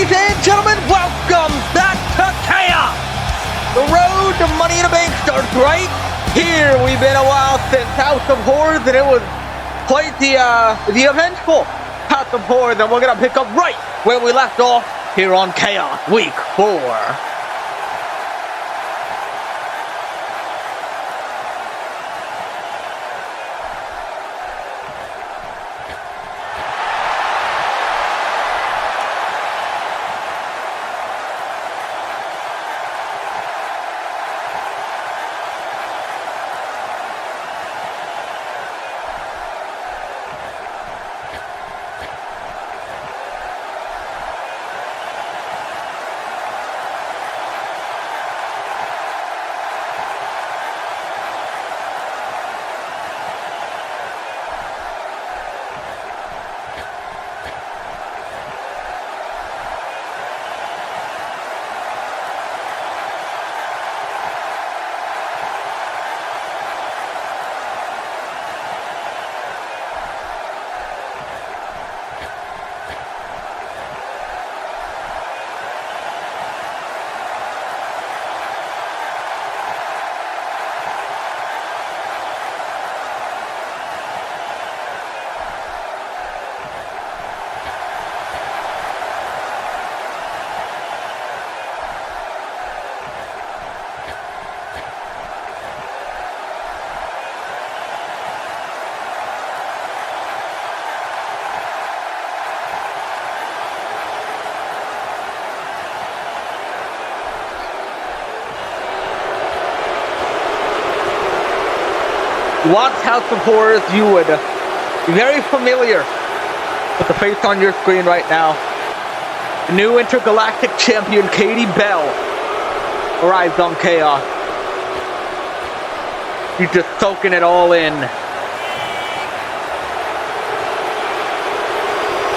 Ladies and gentlemen, welcome back to Chaos! The road to Money in the Bank starts right here. We've been a while since House of Horrors, and it was quite the eventful House of Horrors, and we're gonna pick up right where we left off here on Chaos Week 4. Watch House of Horrors, you would be very familiar with the face on your screen right now. The new intergalactic champion Katie Bell arrives on Chaos. She's just soaking it all in.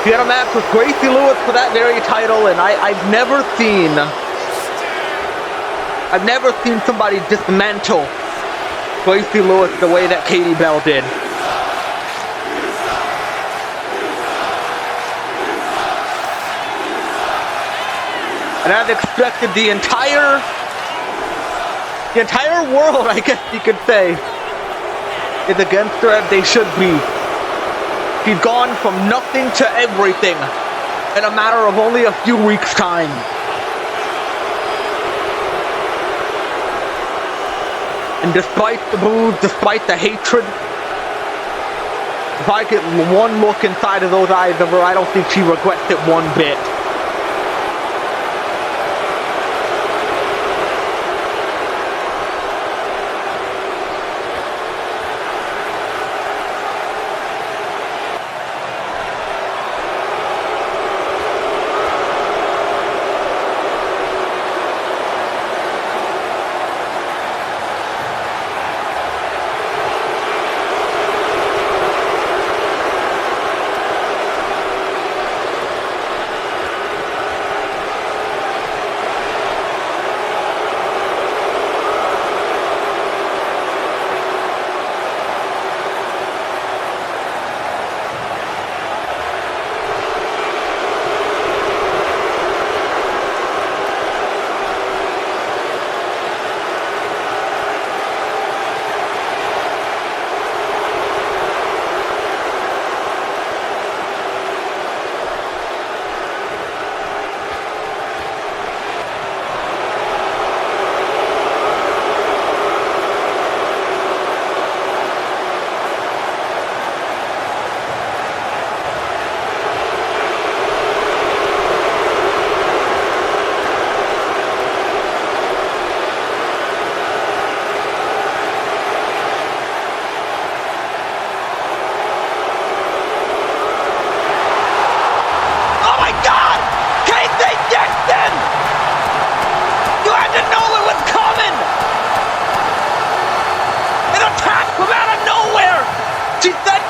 She had a match with Gracie Lewis for that very title, and I've never seen somebody dismantle Gracie Lewis the way that Katie Bell did. And as expected, the entire world, I guess you could say, is against her as they should be. She's gone from nothing to everything in a matter of only a few weeks' time. And despite the moves, despite the hatred, if I get one look inside of those eyes of her, I don't think she regrets it one bit.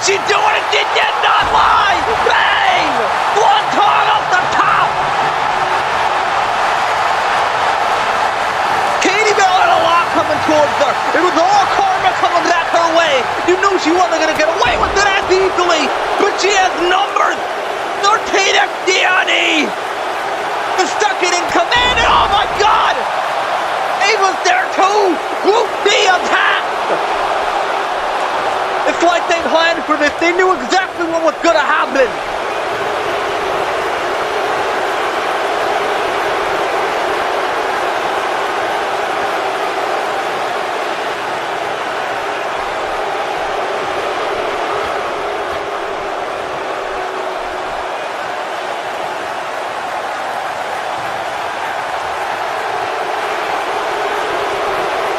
She doing it? Did you not lie? Bang! One tongue off the top! Katie Bell had a lot coming towards her. It was all karma coming back her way. You knew she wasn't going to get away with it as easily, but she has numbers. 13 XD on E. Group D attack! It's like they planned for this. They knew exactly what was gonna happen.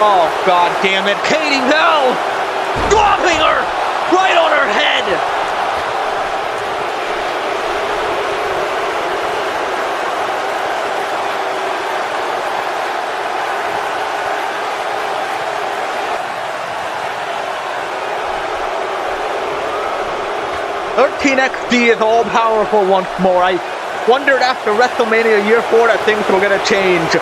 Oh, God damn it. Katie, no! Dropping her! Right on her head! XD is all powerful once more. I wondered after WrestleMania Year 4 that things were gonna change.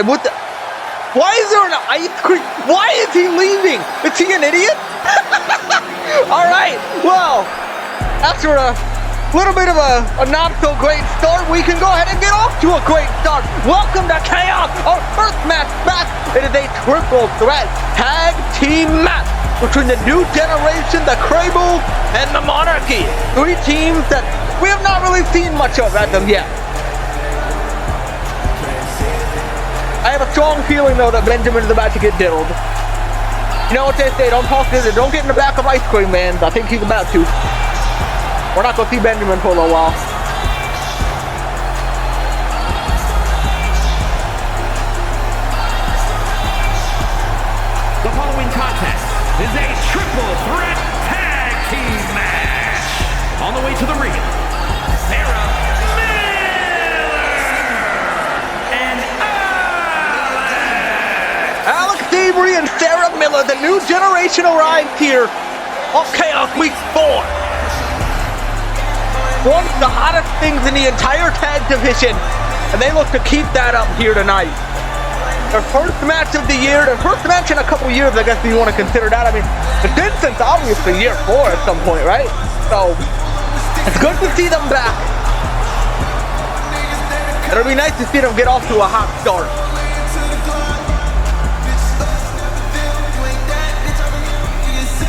What the? Why is there an ice cream? Why is he leaving? Is he an idiot? All right, well, after a little bit of a not so great start, we can go ahead and get off to a great start. Welcome to Chaos, our first match back. It is a triple threat tag team match between the New Generation, the Crable, and the Monarchy. Three teams that we have not really seen much of as of yet. I have a strong feeling, though, that Benjamin is about to get diddled. You know what they say, don't get in the back of ice cream vans. I think he's about to. We're not going to see Benjamin for a little while. The following contest is a triple threat tag team match. On the way to the ring, Sarah Miller and Alex Avery and Sarah Miller, the new generation arrived here on Chaos Week 4. One of the hottest things in the entire tag division, and they look to keep that up here tonight. Their first match of the year, their first match in a couple years, I guess if you want to consider that. I mean, it's been since obviously year 4 at some point, right? So, it's good to see them back. It'll be nice to see them get off to a hot start.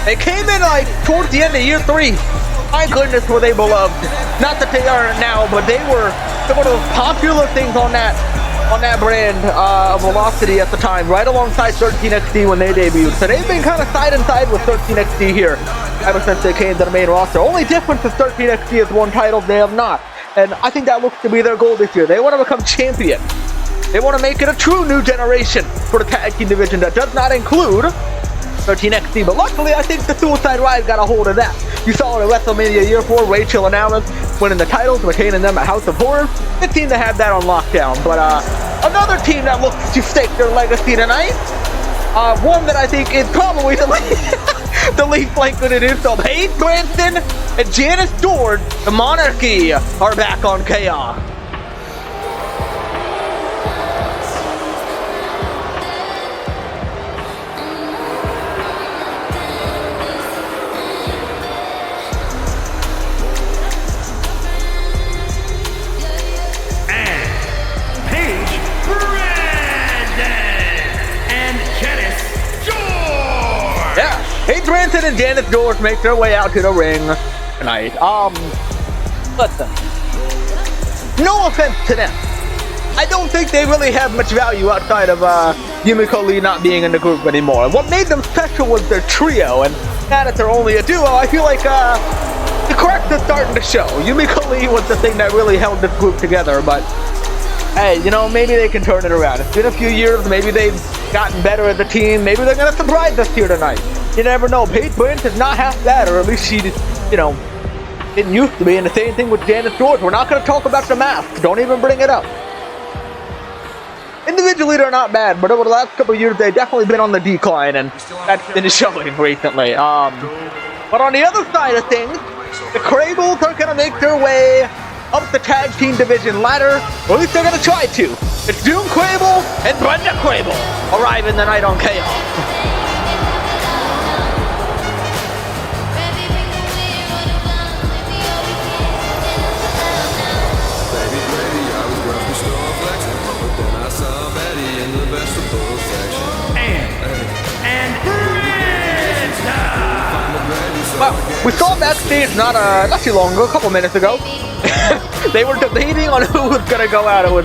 They came in like towards the end of year 3. My goodness, were they beloved. Not that they aren't now, but they were one of those popular things on that brand of Velocity at the time, right alongside 13XT when they debuted. So they've been kind of side and side with 13XT here ever since they came to the main roster. Only difference is 13XT has won titles, they have not. And I think that looks to be their goal this year. They want to become champion. They want to make it a true new generation for the tag team division that does not include 13XT, but luckily I think the Suicide Ride got a hold of that. You saw it at WrestleMania Year 4, Rachel and Alan winning the titles, retaining them at House of Horrors. It seemed to have that on lockdown, but another team that looks to stake their legacy tonight, one that I think is probably the least likely to do so. Paige Branson and Janice George, the Monarchy, are back on Chaos. Paige Branson and Janice George make their way out to the ring tonight. Listen, no offense to them. I don't think they really have much value outside of Yumiko Lee not being in the group anymore. And what made them special was their trio, and now that they're only a duo, I feel like the cracks are starting to show. Yumiko Lee was the thing that really held this group together, but hey, you know, maybe they can turn it around. It's been a few years, maybe they've gotten better as a team, maybe they're going to surprise us here tonight. You never know. Paige Branson is not half bad, or at least she, you know, didn't used to be. And the same thing with Janice George. We're not going to talk about the mask. Don't even bring it up. Individually, they're not bad, but over the last couple of years, they've definitely been on the decline, and that's been showing recently. But on the other side of things, the Crables are going to make their way up the tag team division ladder, or at least they're going to try to. It's June Crable and Brenda Crable arriving tonight on Chaos. Well, we saw backstage not too long ago, a couple minutes ago. They were debating on who was gonna go out. It was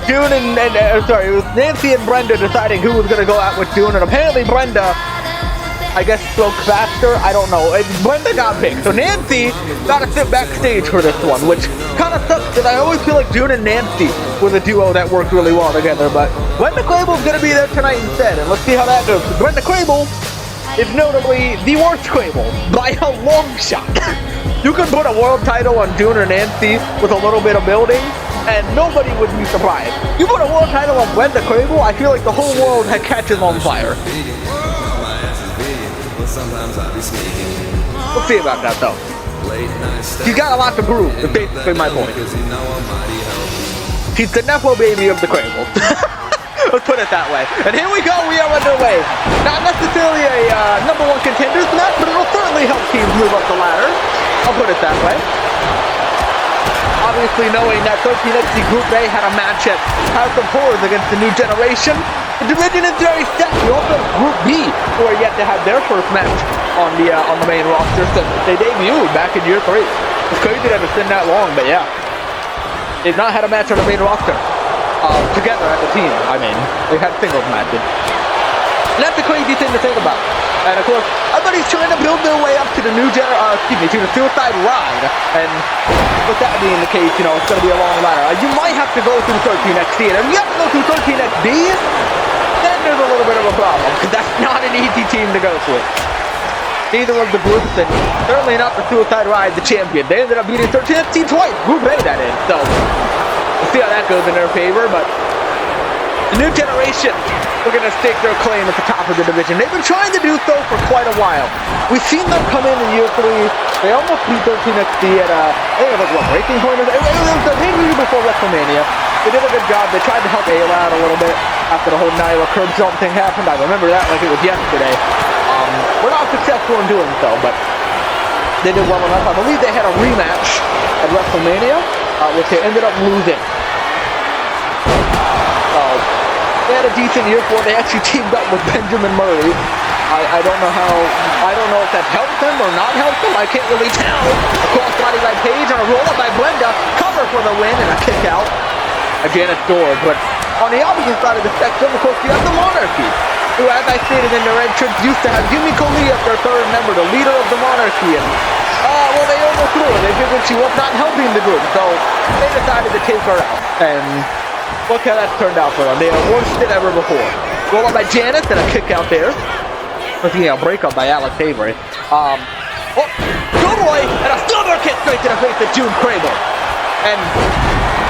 June it was Nancy and Brenda deciding who was gonna go out with June, and apparently Brenda, I guess, spoke faster. I don't know. Brenda got picked, so Nancy got to sit backstage for this one, which kind of sucks because I always feel like June and Nancy was a duo that worked really well together. But Brenda Crable's gonna be there tonight instead, and let's see how that goes. Brenda Crable is notably the worst Crable by a long shot. You could put a world title on June or Nancy with a little bit of building, and nobody would be surprised. You put a world title on Brenda Crable, I feel like the whole world had catches on fire. We'll see about that though. She's got a lot to prove, is basically my point. She's the Nepo baby of the Crable. Let's put it that way. And here we go, we are underway. Not necessarily a number 1 contenders match, but it'll certainly help teams move up the ladder. I'll put it that way. Obviously knowing that 13XT Group A had a match at House of Horrors against the New Generation, the division is very set. We also have Group B, who are yet to have their first match on the main roster since they debuted back in year 3. It's crazy that it's been that long, but yeah. They've not had a match on the main roster. Together as a team, I mean. They've had singles matches. And that's a crazy thing to think about. And of course, everybody's trying to build their way up to the to the Suicide Ride. And with that being the case, you know, it's going to be a long ladder. You might have to go through 13 XD. And if you have to go through 13 XD, then there's a little bit of a problem. Because that's not an easy team to go through. Neither of the groups, and certainly not the Suicide Ride, the champion. They ended up beating 13 XD twice. Group A, that is. So, we'll see how that goes in their favor. But the new generation, we're going to stake their claim at the top of the division. They've been trying to do so for quite a while. We've seen them come in year 3. They almost beat 13 XD at, I think it was, what, Breaking Point? It was the pay-per-view before WrestleMania. They did a good job. They tried to help Ayla out a little bit after the whole Nyla curb jump thing happened. I remember that like it was yesterday. We're not successful in doing so, but they did well enough. I believe they had a rematch at WrestleMania, which they ended up losing. They had a decent year for it. They actually teamed up with Benjamin Murray. I don't know if that helped them or not helped them. I can't really tell. A crossbody by Paige and a roll-up by Brenda. Cover for the win and a kick out. Janet George. But on the opposite side of the spectrum, of course, you have the Monarchy, who, as I stated in their entrance, used to have Yumiko Lee as their third member, the leader of the Monarchy. And, well, they overthrew her. They figured she was not helping the group, so they decided to take her out. And look how that's turned out for them. They are worse than ever before. Roll up by Janice and a kick out there. Looking at a breakup by Alex Avery. Good boy, and a silver kick straight to the face of June Crable. And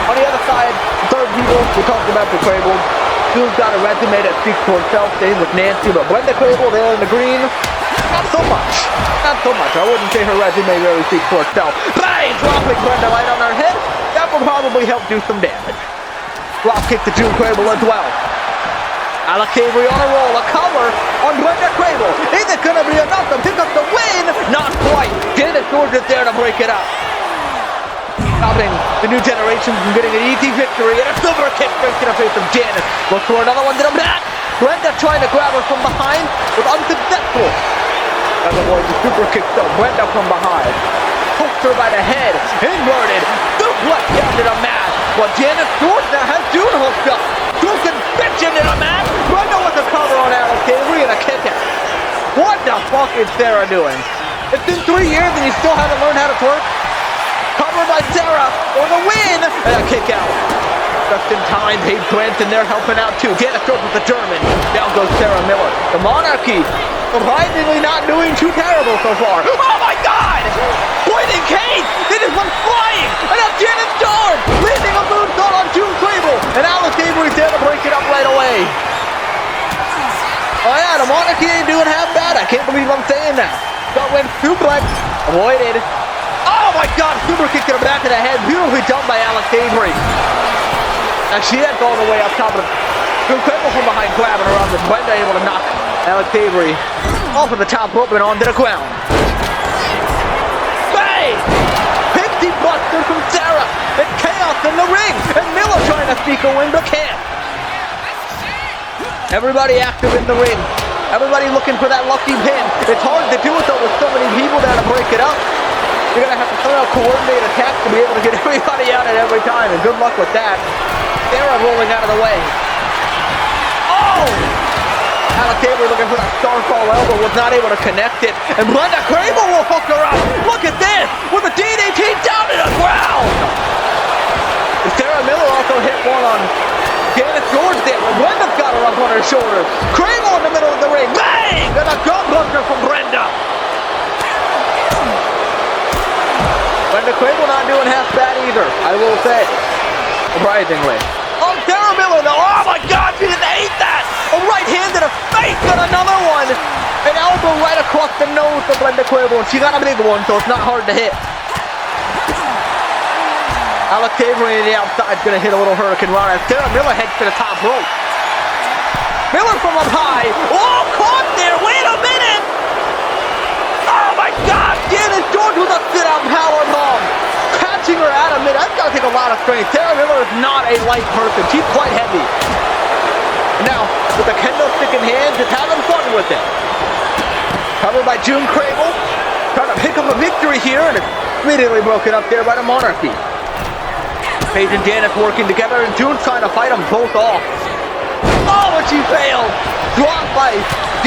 on the other side, third people, we talked about the Crable. June's got a resume that speaks for itself, same with Nancy, but Brenda Crable, there in the green, not so much. Not so much. I wouldn't say her resume really speaks for itself. Bang! Dropping Brenda right on her head. That will probably help do some damage. Drop kick to June Crable as well. Alex Avery on a roll, a cover on Brenda Crable. Is it going to be enough to pick up the win? Not quite. Janet George is there to break it up. Stopping the new generation from getting an easy victory and a silver kick straight to the face of Janice. Look for another one to the back. Brenda trying to grab her from behind was unsuccessful. And avoids the super kick though. Brenda from behind. Hooks her by the head. Inverted. Suplex down to the mat. But Janice George now has June hooked up. June can bitch into the mat. Brenda with a cover on Alex Avery and a kick out. What the fuck is Sarah doing? It's been 3 years and you still haven't learned how to twerk? Cover by Sarah for the win and a kick out. Just in time, Paige Branson there helping out too. Janice George with the German. Down goes Sarah Miller. The Monarchy surprisingly not doing too terrible so far. Oh my God! Pointing Kate! They just went flying! And now Janice George leaving a moonsault on June Crable. And Alex Avery's there to break it up right away. Oh yeah, the Monarchy ain't doing half bad. I can't believe I'm saying that. Got went suplex. Avoided. Oh my God! Super kick to the back of the head. Beautifully done by Alex Avery. And she had gone the way up top of the June Crable from behind, grabbing her up, and Brenda able to knock Alex Avery off of the top rope and onto the ground. Bang! Pixie Buster from Sarah. And chaos in the ring. And Miller trying to sneak a win, but can't. Everybody active in the ring. Everybody looking for that lucky pin. It's hard to do it though with so many people there to break it up. You're going to have to somehow coordinate attacks to be able to get everybody out at every time. And good luck with that. Sarah rolling out of the way. Oh! Alex Avery looking for that Starfall elbow, was not able to connect it. And Brenda Crable will hook her up. Look at this! With a DDT down to the ground! And Sarah Miller also hit one on Janice George there. But Brenda's got her up on her shoulders. Crable in the middle of the ring. Bang! And a gunbuster from Brenda. Brenda Crable not doing half bad either, I will say. Surprisingly. Oh, Sarah Miller though. Oh my God, she just ate that! A right hand to the face and another one! An elbow right across the nose for Brenda Crable. She got a big one, so it's not hard to hit. Alex Avery on the outside is going to hit a little Hurricane Run as Sarah Miller heads to the top rope. Miller from up high. Oh, caught there! Wait a minute! Oh my God! Janice George with a sit-out powerbomb! Catching her out of mid. That's got to take a lot of strength. Sarah Miller is not a light person. She's quite heavy. Now, with the kendo stick in hand, just having fun with it. Covered by June Crable. Trying to pick up a victory here, and it's immediately broken up there by the Monarchy. Paige and Janet working together, and June's trying to fight them both off. Oh, but she failed. Dropped by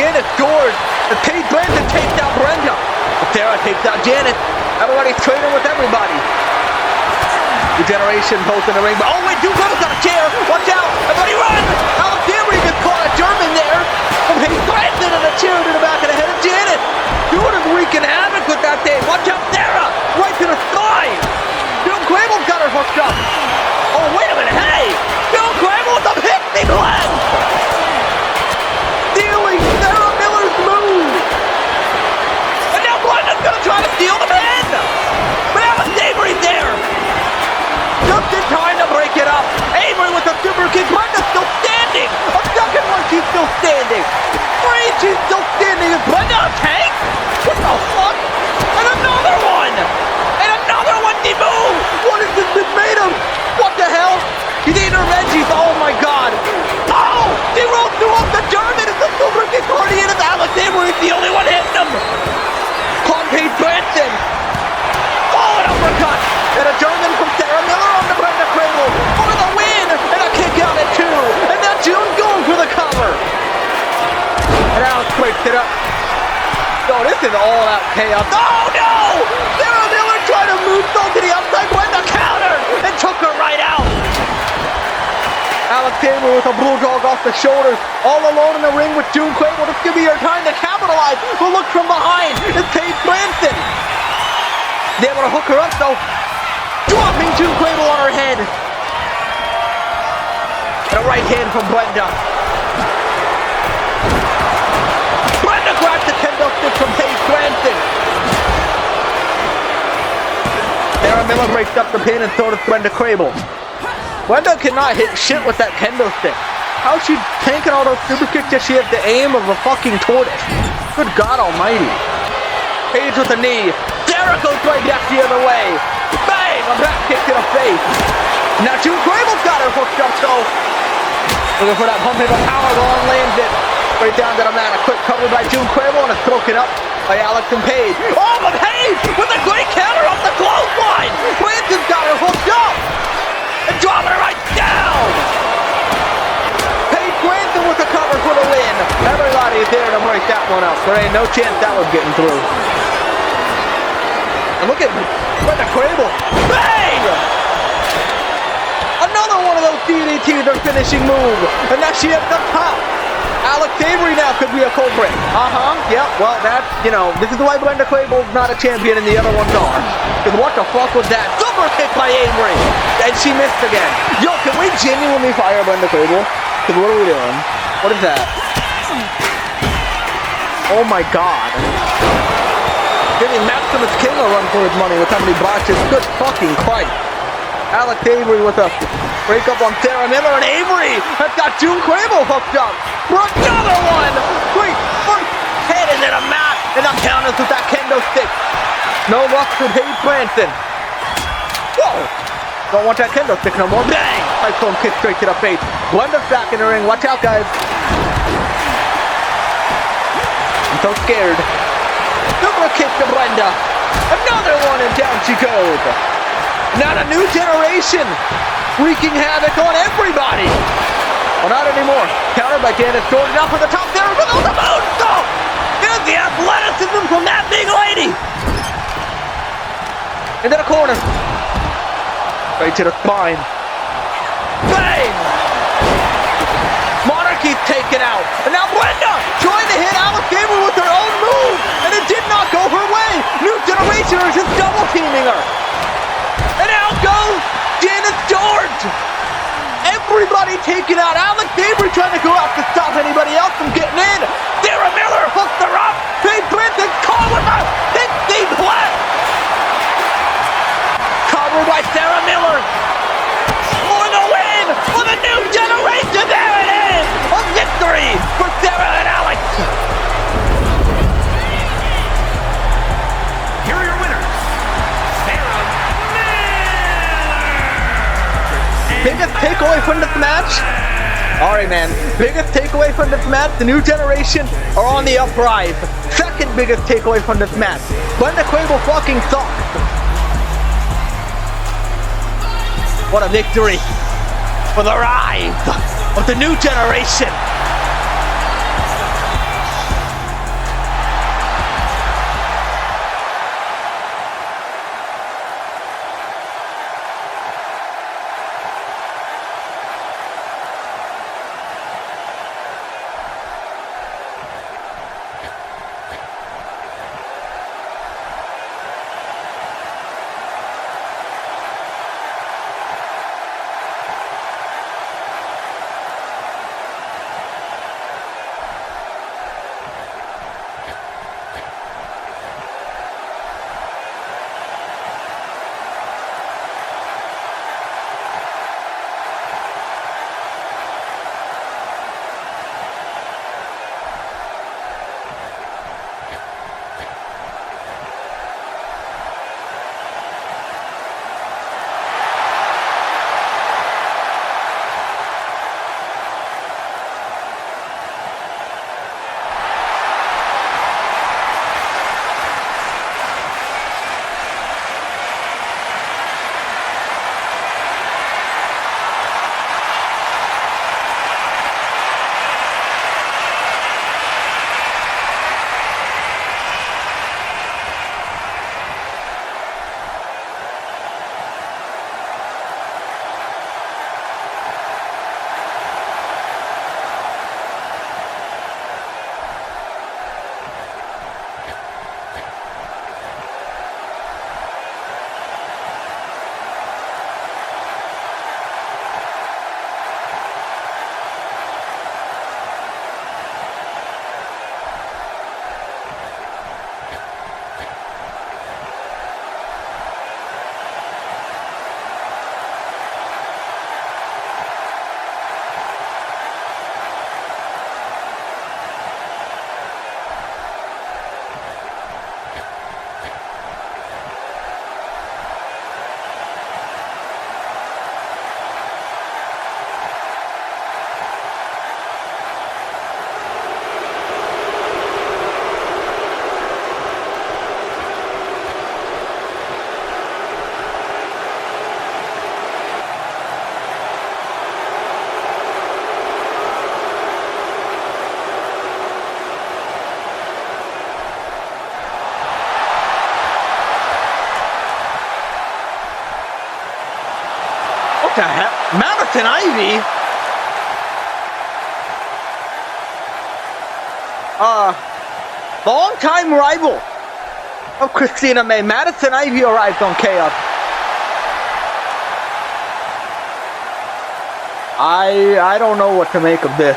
Janet George. And Paige Branson takes out Brenda. But Sarah takes out Janet. Everybody's trading with everybody. The Generation both in the ring. But oh wait, Duke Riddle's got a chair. Watch out. Everybody run. Alex Avery gets caught a German there. From Paige Branson and a chair to the back of the head of Janet. Dude is wreaking havoc with that thing. Watch out, Sarah. Right to the sky. Duke Grable's got her hooked up. Oh, wait a minute. Hey. Duke Grable with a pixie blend. Stealing Sarah Miller's move. And now Brenda's going to try to steal the pin. But Alex Avery's there. Just in time to break it up. Avery with a super kick. Brenda's still standing. A second one, she's still standing. Three, she's still standing. Is Brenda a tank? What the fuck? And another one. And another one, move. What is this been made of? What the hell? He's eating her veggies. Oh my god. Oh, he rolled through off the German. It's a super kick party, and it's Alex Avery. The only one hitting him. Caught Paige Branson. Oh, an uppercut. And a German from Sarah Miller on the Brenda Cradle for the win, and a kick out at 2. And now June's going for the cover. And Alex breaks it up. Oh, this is all out chaos. Oh no! Sarah Miller tried to move to the outside, Brenda countered and took her right out. Alex Avery with a bulldog off the shoulders, all alone in the ring with June Crable. This could be her time to capitalize. But look from behind, it's Paige Branson. They're able to hook her up though. Dropping June Crable on her head. And a right hand from Brenda. Brenda grabs the kendo stick from Paige Branson. Sarah Miller breaks up the pin, and so does Brenda Crable. Brenda cannot hit shit with that kendo stick. How's she tanking all those super kicks that she has the aim of a fucking tortoise? Good God almighty. Paige with a knee. Sarah goes right back the other way. Bang! A back kick to the face. Now June Crable's got her hooked up though. Looking for that pumping of power. Long lands it. Right down to the mat. A quick cover by June Crable, and it's broken up by Alex and Paige. Oh, but Paige with a great counter off the clothesline. Branson's got her hooked up. And dropping her right down. Paige Branson with the cover for the win. Everybody's there to break that one up. There ain't no chance that was getting through. And look at Brenda Crable. Bang! Another one of those DDTs, their finishing move. And now she at the top. Alex Avery now could be a culprit. Yeah, well, that's, this is why Brenda Crable's not a champion and the other ones are. Because what the fuck was that? Super kick by Avery. And she missed again. Yo, can we genuinely fire Brenda Crable? Because what are we doing? What is that? Oh my god. Giving Maximus King a run for his money with how many botches. Good fucking Christ. Alex Avery with a break up on Sarah Miller, and Avery has got June Crable hooked up for another one. Great foot head into the mat, and now counters with that kendo stick. No luck for Paige Branson. Whoa! Don't want that kendo stick no more. Bang! Cyclone kick straight to the face. Brenda's back in the ring. Watch out, guys. I'm so scared. Super kick to Brenda. Another one, and down she goes. Now the new generation wreaking havoc on everybody. Well, not anymore. Countered by Janet Jordan up for the top there. But on the moonsault. There's the athleticism from that big lady. Into the corner. Right to the spine. Bang! Monarchy's taken out. And now Brenda trying to hit Alex Avery with her own move. And it did not go her way. New generation is just double teaming her. And out goes Janet George. Everybody taken out. Alex Avery trying to go out to stop anybody else from getting in. Sarah Miller hooked her up. Paige Branson caught with a pixie blast. Covered by Sarah Miller. For the win for the new generation. There it is. A victory for Sarah and Alex. Here are your winners. Biggest takeaway from this match? Alright, man. Biggest takeaway from this match, the new generation are on the uprise. Second biggest takeaway from this match, Brenda Crable fucking sucks. What a victory for the rise of the new generation. What the hell? Madison Ivy? Long-time rival of Christina May. Madison Ivy arrived on Chaos. I don't know what to make of this.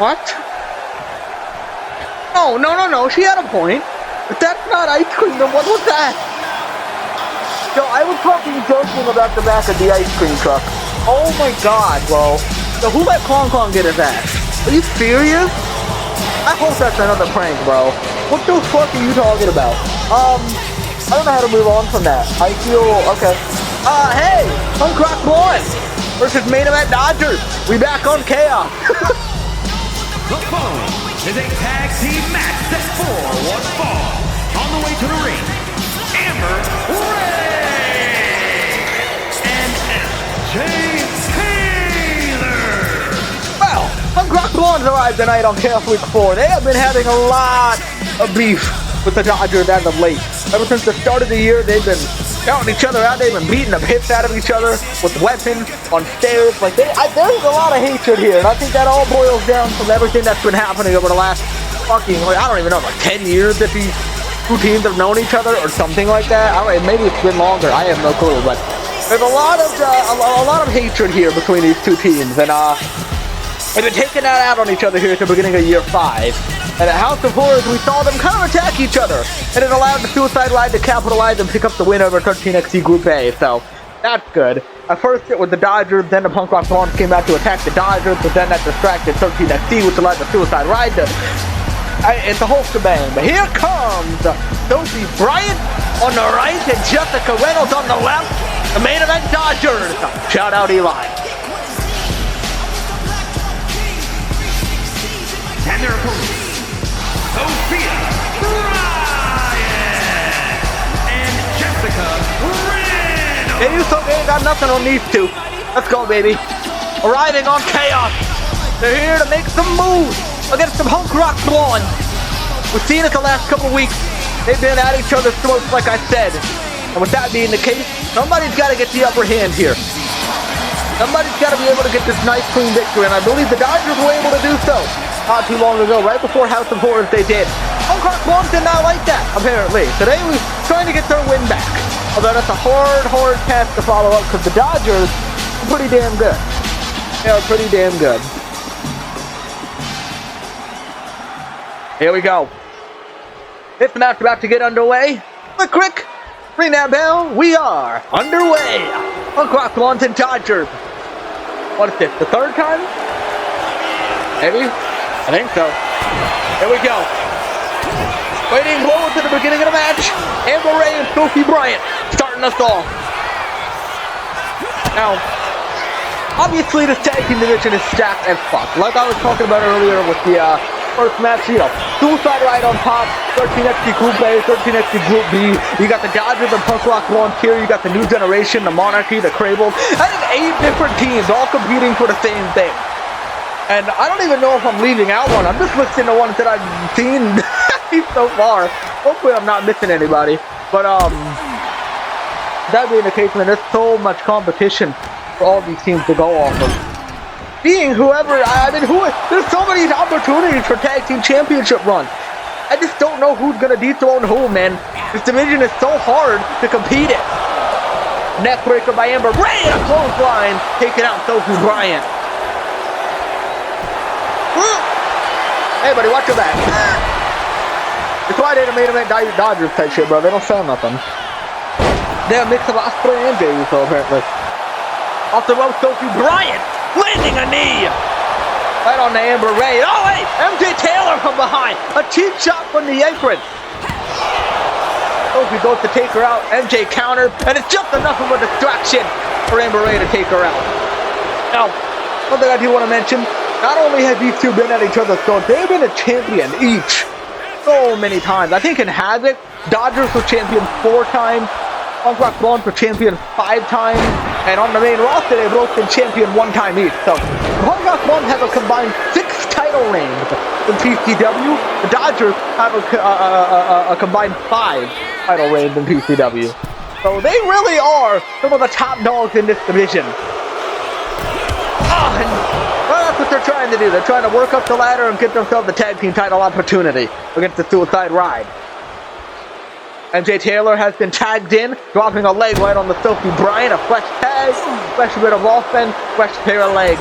What? No. She had a point. But that's not ice cream. Then what was that? So I was fucking joking about the back of the ice cream truck. Oh my god, bro. So who let Kong get his ass? Are you serious? I hope that's another prank, bro. What the fuck are you talking about? I don't know how to move on from that. I feel okay. Hey, Punk Rock Boys versus Main Event Dodgers. We back on Chaos. The following is a tag team match set for one fall. On the way to the ring, Amber Ray and MJ Taylor. Well, Punk Rock Blondes arrived tonight on Chaos Week 4. They have been having a lot of beef with the Dodgers as of late. Ever since the start of the year, they've been counting each other out. They've been beating the piss out of each other with weapons on stairs. Like there's a lot of hatred here, and I think that all boils down from everything that's been happening over the last fucking, I don't even know, like 10 years that these two teams have known each other or something like that. I don't know, maybe it's been longer. I have no clue, but there's a lot of hatred here between these two teams, and they've been taking that out on each other here at the beginning of year 5. And at House of Horrors, we saw them kind of attack each other, and it allowed the Suicide Ride to capitalize and pick up the win over 13XC Group A, so that's good. At first it was the Dodgers, then the Punk Rock Blondes came out to attack the Dodgers, but then that distracted 13XC, which allowed the Suicide Ride to... it's a whole shebang, but here comes Sophie Bryant on the right and Jessica Reynolds on the left, the Main Event Dodgers. Shout out Eli. And their opponents, Sophia Bryant and Jessica Reynolds. They ain't got nothing on these two. Let's go, baby. Arriving on Chaos. They're here to make some moves against the Punk Rock Blondes. We've seen it the last couple of weeks. They've been at each other's throats, like I said. And with that being the case, somebody's got to get the upper hand here. Somebody's got to be able to get this nice, clean victory, and I believe the Dodgers were able to do so not too long ago, right before House of Horrors they did. Punk Rock Blondes did not like that, apparently. Today was trying to get their win back. Although that's a hard task to follow up, because the Dodgers are pretty damn good. They are pretty damn good. Here we go. This match about to get underway. Quick, ring that bell. We are underway. Punk Rock Blondes and Dodgers. What is this, the third time? Maybe? I think so. Here we go. Waiting blows at the beginning of the match. Amber Ray and Sophie Bryant starting us off. Now, obviously this tag team division is stacked as fuck. Like I was talking about earlier with the first match, you know, Suicide Ride on top, 13XC Group A, 13XC Group B. You got the Dodgers and Punk Rock Blondes here. You got the New Generation, the Monarchy, the Crable. I think 8 different teams all competing for the same thing. And I don't even know if I'm leaving out one. I'm just listing the ones that I've seen so far. Hopefully I'm not missing anybody. But that being the case, man, there's so much competition for all these teams to go off of. Being whoever, there's so many opportunities for tag team championship runs. I just don't know who's gonna dethrone who, man. This division is so hard to compete in. Neckbreaker by Amber Ray and a clothesline, taking out Sophie Bryant. Hey, buddy, watch your back. That's why they made them at Dodgers type shit, bro. They don't sell nothing. They're a mix of Osprey and Jey Uso, apparently. Off the rope, Sophie Bryant landing a knee. Right on the Amber Ray. Oh, wait, MJ Taylor from behind. A cheap shot from the apron. Sophie goes to take her out. MJ counter, and it's just enough of a distraction for Amber Ray to take her out. Now, one thing I do want to mention. Not only have these two been at each other's throats, they've been a champion each so many times. I think in Havoc, Dodgers were champion 4 times, Punk Rock Blondes were champion 5 times, and on the main roster, they've both been champion 1 time each. So, Punk Rock Blondes have a combined 6 title reigns in PCW. The Dodgers have a combined 5 title reigns in PCW. So, they really are some of the top dogs in this division. Well, that's what they're trying to do. They're trying to work up the ladder and get themselves the tag team title opportunity against the Suicide Ride. MJ Taylor has been tagged in, dropping a leg right on the Sophie Bryant. A fresh tag, fresh bit of offense, fresh pair of legs.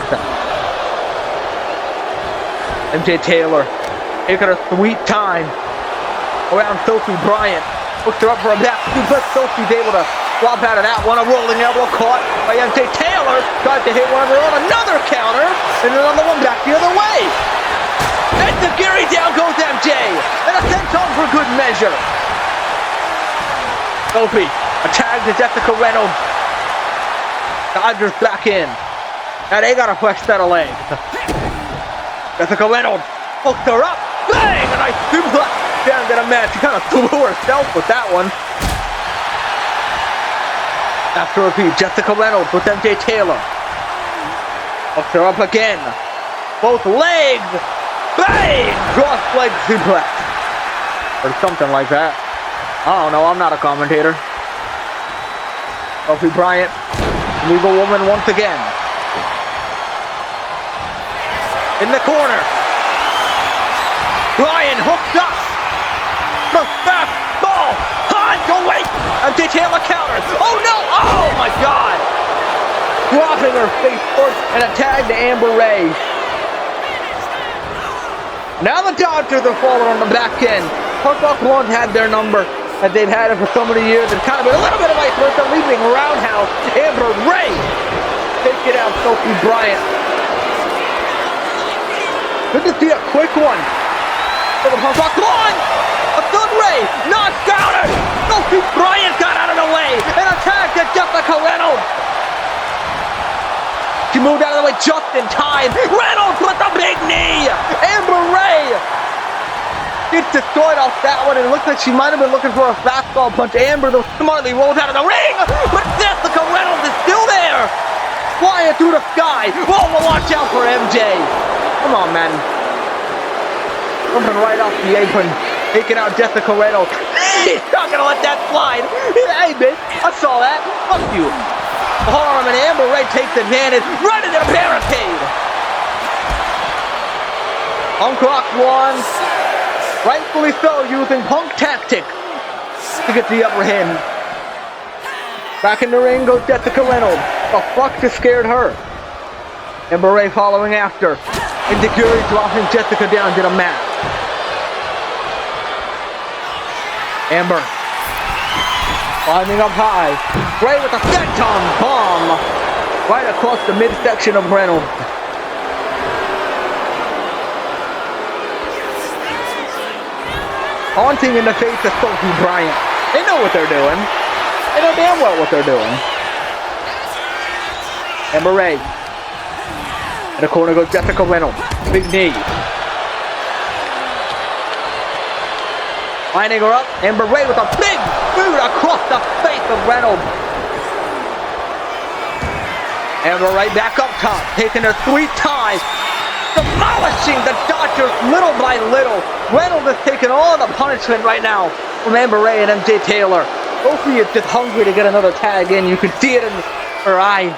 MJ Taylor taking her sweet time around Sophie Bryant. Hooks her up for a back suplex. Sophie's able to drop out of that one. A rolling elbow caught by MJ Taylor. Tries to hit one of her own. Another counter. And another one back the other way. And to Gary, down goes MJ. And a senton for good measure. Sophie, a tag to Jessica Reynolds. Dodgers back in. Now they got a fresh set of legs. Jessica Reynolds hooks her up. Bang! A nice suplex down to the mat. She kind of threw herself with that one. After repeat, Jessica Reynolds with MJ Taylor. Hooks her up again. Both legs. Bang! Cross leg suplex. Or something like that. I don't know. I'm not a commentator. Sophie Bryant, legal woman once again. In the corner. Bryant hooked up. The fastball. Hard to wait. MJ Taylor counters. Oh no! Oh my God! Dropping her face first and a tag to Amber Ray. Now the Dodgers are falling on the back end. Hardball Blonde had their number that they've had it for so many years. It's kind of been a little bit of vice versa. Leaving roundhouse. Amber Ray taking out Sophie Bryant. Good to see a quick one. For the Hardball Blonde. A third Ray. Not countered. Sophie Bryant got out of the way. And attacked to Jessica Reynolds. She moved out of the way just in time. Reynolds with the big knee. Amber Ray gets destroyed off that one. It looks like she might have been looking for a fastball punch. Amber, though, smartly rolls out of the ring. But Jessica Reynolds is still there. Flying through the sky. Oh, well, watch out for MJ. Come on, man. Jumping right off the apron. Taking out Jessica Reynolds. He's not going to let that slide. Hey, bitch. I saw that. Fuck you. Harm and Amber Ray takes advantage. Right into the barricade. Unclocked one. Rightfully so, using Punk tactics to get the upper hand. Back in the ring goes Jessica Reynolds. The fuck just scared her. Amber Ray following after. Insecurity dropping Jessica down to the mat. Amber climbing up high. Ray with a senton bomb right across the midsection of Reynolds. Haunting in the face of Sophie Bryant. They know what they're doing. They know damn well what they're doing. Amber Ray. In the corner goes Jessica Reynolds. Big knee. Lining her up. Amber Ray with a big boot across the face of Reynolds. Amber Ray back up top. Taking her sweet time. Demolishing the Dodgers little by little. Reynolds is taking all the punishment right now from Amber Ray and MJ Taylor. Sophie is just hungry to get another tag in. You can see it in her eyes.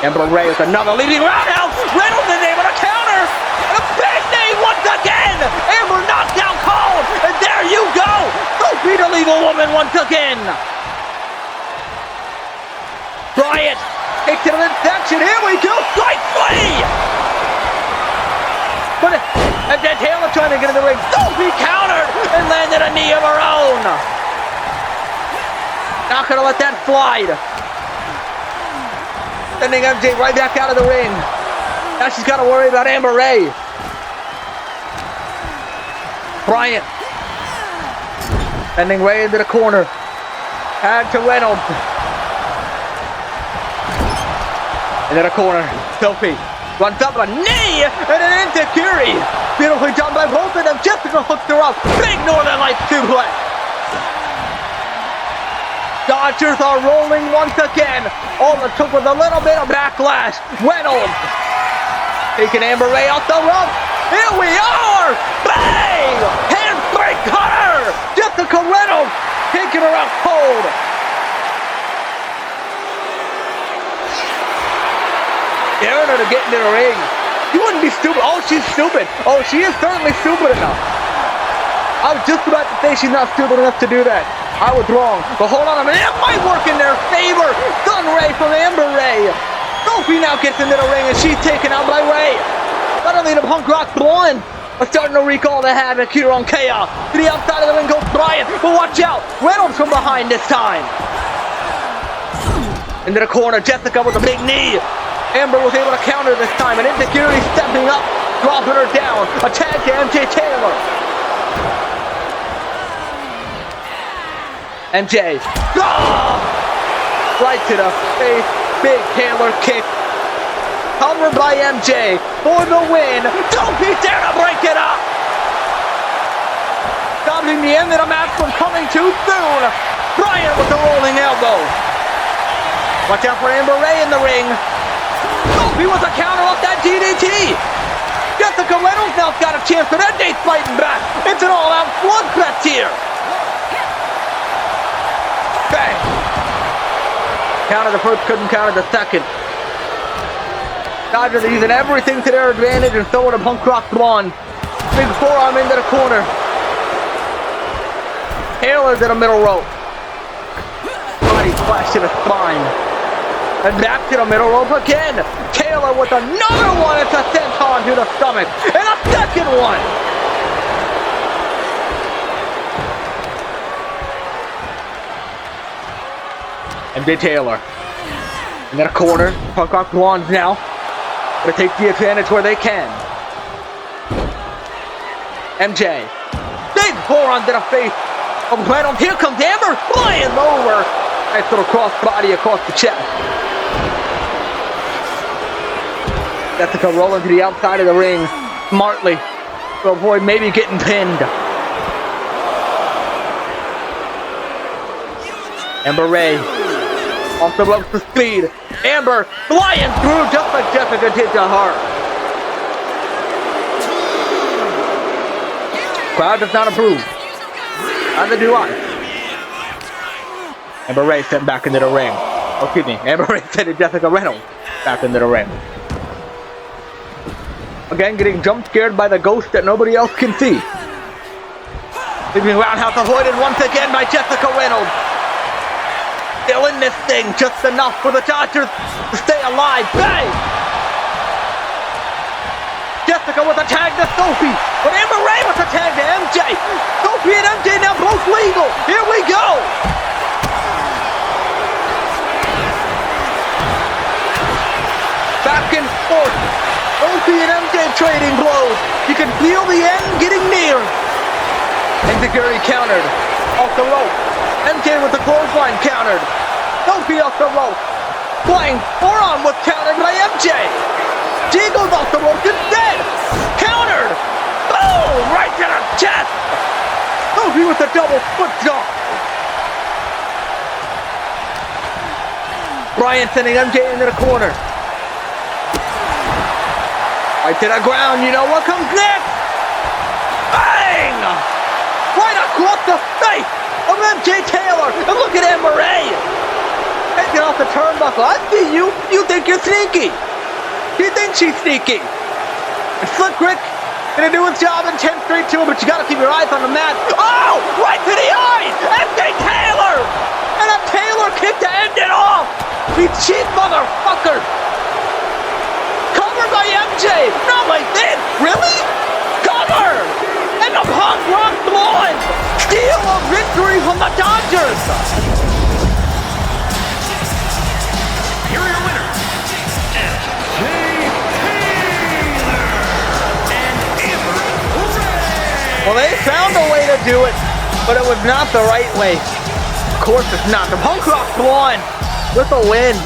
Amber Ray with another leading roundhouse. Reynolds is able to counter. And a big knee once again. Amber knockdown called. And there you go. Sophie the legal woman once again. Bryant takes it to the midsection. Here we go. Strike 3. But MJ Taylor trying to get in the ring. Sophie countered and landed a knee of her own. Not going to let that slide. Sending MJ right back out of the ring. Now she's got to worry about Amber Ray. Bryant. Sending Ray into the corner. Tag to Reynolds. Into the corner. Sophie runs up a knee and an insecurity. Beautifully done by both of them. Jessica hooks her up. Big Northern Lights suplex. Dodgers are rolling once again. All it took was a little bit of backlash. Reynolds taking Amber Ray off the rope. Here we are. Bang! Handbrake cutter. Jessica Reynolds taking her out cold. Daring her to get into the ring. You wouldn't be stupid. Oh, she's stupid. Oh, she is certainly stupid enough. I was just about to say she's not stupid enough to do that. I was wrong. But hold on a minute. It might work in their favor. Sun Ray from Amber Ray. Sophie now gets into the ring and she's taken out by Ray. Suddenly the Punk Rock Blonde are starting to wreak all the havoc here on Chaos. To the outside of the ring goes Brian, but watch out, Reynolds from behind this time. Into the corner, Jessica with a big knee. Amber was able to counter this time, and Insecurity stepping up, dropping her down. A tag to MJ Taylor. MJ. Oh! Right to the face. Big Taylor kick. Covered by MJ for the win. Sophie's there to break it up. Stopping the end of the match from coming too soon. Brian with the rolling elbow. Watch out for Amber Ray in the ring. Sophie with a counter off that DDT. Jessica Reynolds now's got a chance, but MJ's fighting back. It's an all-out slugfest here. Bang. Counter the first, couldn't counter the second. Dodgers are using everything to their advantage and throwing a Punk Rock Blonde. Big forearm into the corner. Taylor's in the middle rope. Body flash to the spine. And back to the middle rope again. Taylor with another one. It's a senton to the stomach. And a second one. MJ Taylor. In the corner. Punk Rock Blondes now. Gonna take the advantage where they can. MJ. Big forearm to the face. Reynolds. Here comes Amber. Flying over. Nice little cross body across the chest. Jessica rolling to the outside of the ring. Smartly. To avoid maybe getting pinned. Amber Ray. Off the ropes for speed. Amber flying through just like Jessica did to her. Crowd does not approve. Neither do I. Amber Ray sent back into the ring. Oh, excuse me. Amber Ray sent Jessica Reynolds back into the ring. Again, getting jump scared by the ghost that nobody else can see. Leaving roundhouse avoided once again by Jessica Reynolds. Still in this thing, just enough for the Dodgers to stay alive. Bang! Jessica with a tag to Sophie, but Amber Ray with a tag to MJ. Sophie and MJ now both legal. Here we go. Back and forth. Sophie and MJ trading blows. You can feel the end getting near. Insecurity countered. Off the rope. MJ with the clothesline countered. Sophie off the rope. Flying forearm was countered by MJ. She goes off the rope instead. Countered. Boom! Right to the chest. Sophie with the double foot drop. Brian sending MJ into the corner. Right to the ground. You know what comes next? Bang! Right across the face of MJ Taylor. And look at Amber Ray. Taking off the turnbuckle. I see you. You think you're sneaky. She thinks she's sneaky. And Slick Rick gonna do his job in 10-3-2, but you gotta keep your eyes on the mat. Oh! Right to the eyes! MJ Taylor! And a Taylor kick to end it off! You cheap motherfucker! Covered by MJ! Not like this! Really? Cover! And the Punk Rock Blondes steal a victory from the Dodgers! Here are your winners, MJ Taylor and Amber Ray. Well, they found a way to do it, but it was not the right way. Of course it's not. The Punk Rock Blondes with a win.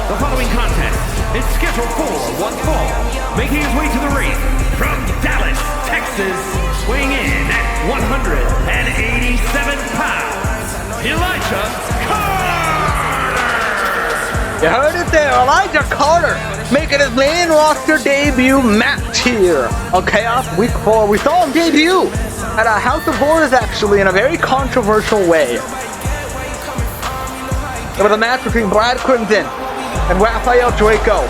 The following contest is scheduled for one fall. Making his way to the ring from Dallas, Texas, weighing in at 187 pounds, Elijah Carter! You heard it there, Elijah Carter making his main roster debut match here on Chaos Week 4. We saw him debut at a House of Horrors, actually, in a very controversial way. It was a match between Brad Crimson and Rafael Draco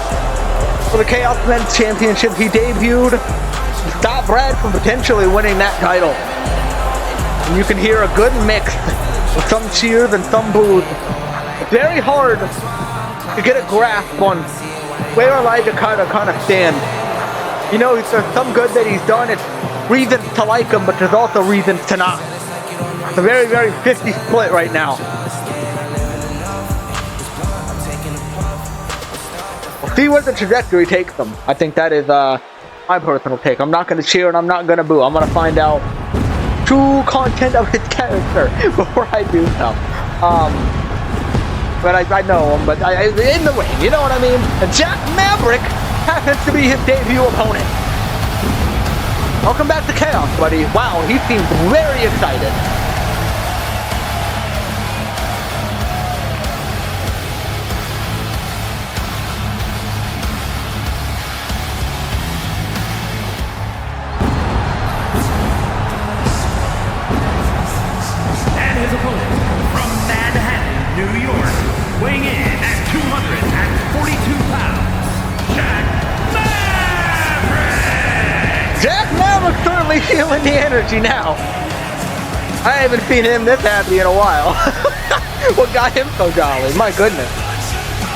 for the Chaos Men's Championship. He debuted to stop Brad from potentially winning that title. And you can hear a good mix of some cheers and some boos. It's very hard to get a grasp on where Elijah Carter kind of stands. You know, there's some good that he's done. It's reasons to like him, but there's also reasons to not. It's a very, very 50 split right now. We'll see where the trajectory takes them. I think that is my personal take. I'm not going to cheer and I'm not going to boo. I'm going to find out true content of his character before I do so. But I know him, but in the ring, you know what I mean? And Jack Maverick happens to be his debut opponent. Welcome back to Chaos, buddy. Wow, he seems very excited. And his opponent from Manhattan, New York, weighing in at 242 pounds, Jack Maverick! Jack Maverick certainly feeling the energy now. I haven't seen him this happy in a while. What got him so jolly? My goodness.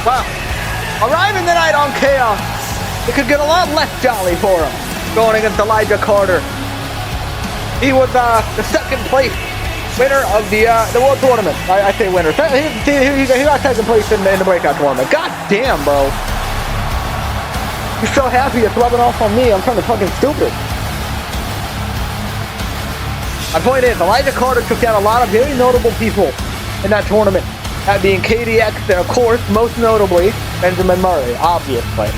Wow. Arriving tonight on Chaos, it could get a lot less jolly for him going against Elijah Carter. He was the second place winner of the World Tournament. I say winner. He got second place in the breakout tournament. God damn, bro. He's so happy it's rubbing off on me. I'm turning fucking stupid. My point is, Elijah Carter took down a lot of very notable people in that tournament. That being KDX and, of course, most notably, Benjamin Murray, obviously.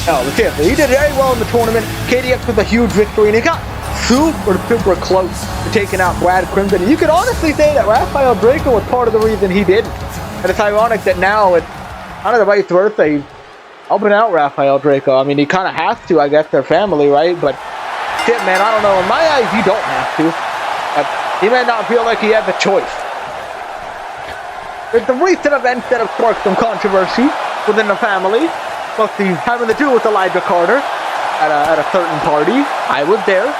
No, seriously, he did very well in the tournament. KDX was a huge victory, and he got super close to taking out Brad Crimson. And you could honestly say that Rafael Draco was part of the reason he didn't. And it's ironic that now it's kind of the vice versa. He's helping out Rafael Draco. I mean, he kind of has to, I guess, their family, right? But shit, man, I don't know. In my eyes, you don't have to. But he may not feel like he had the choice. There's some recent events that have sparked some controversy within the family, mostly having to do with Elijah Carter at a certain party. I was there.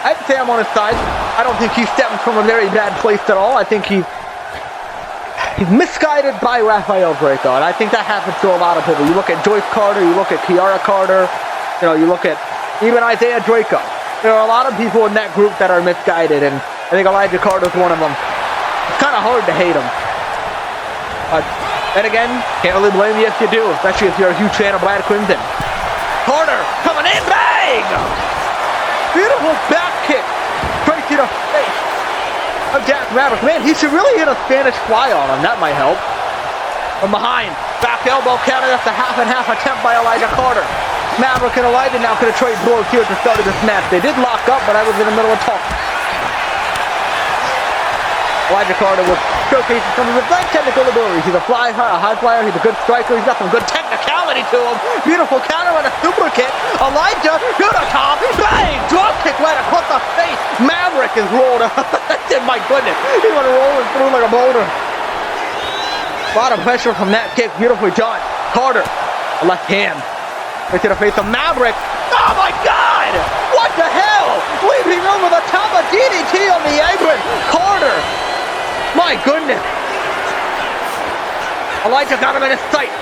I'd say I'm on his side. I don't think he stems from a very bad place at all. I think he's misguided by Rafael Draco, and I think that happens to a lot of people. You look at Joyce Carter, you look at Kiara Carter, you know, you look at even Isaiah Draco. There are a lot of people in that group that are misguided, and I think Elijah Carter's one of them. It's kind of hard to hate him. But then again, can't really blame you if you do, especially if you're a huge fan of Brad Crimson. Carter coming in, bang! Beautiful back kick, straight to the face of Jack Maverick. Man, he should really hit a Spanish fly on him. That might help. From behind, back elbow counter. That's a half and half attempt by Elijah Carter. Maverick and Elijah now could have traded blows here at the start of this match. They did lock up, but I was in the middle of talk. Elijah Carter was showcasing some of his great technical abilities. He's a high flyer, he's a good striker, he's got some good technicality to him. Beautiful counter and a super kick. Elijah, to the top, bang! Drop kick right across the face. Maverick is rolled up. My goodness, he went rolling through like a boulder. A lot of pressure from that kick, beautifully done. Carter, a left hand. Right to the face of Maverick. Oh my God! What the hell? Leaping over the top of DDT on the apron. Carter. My goodness. Elijah got him in his sight.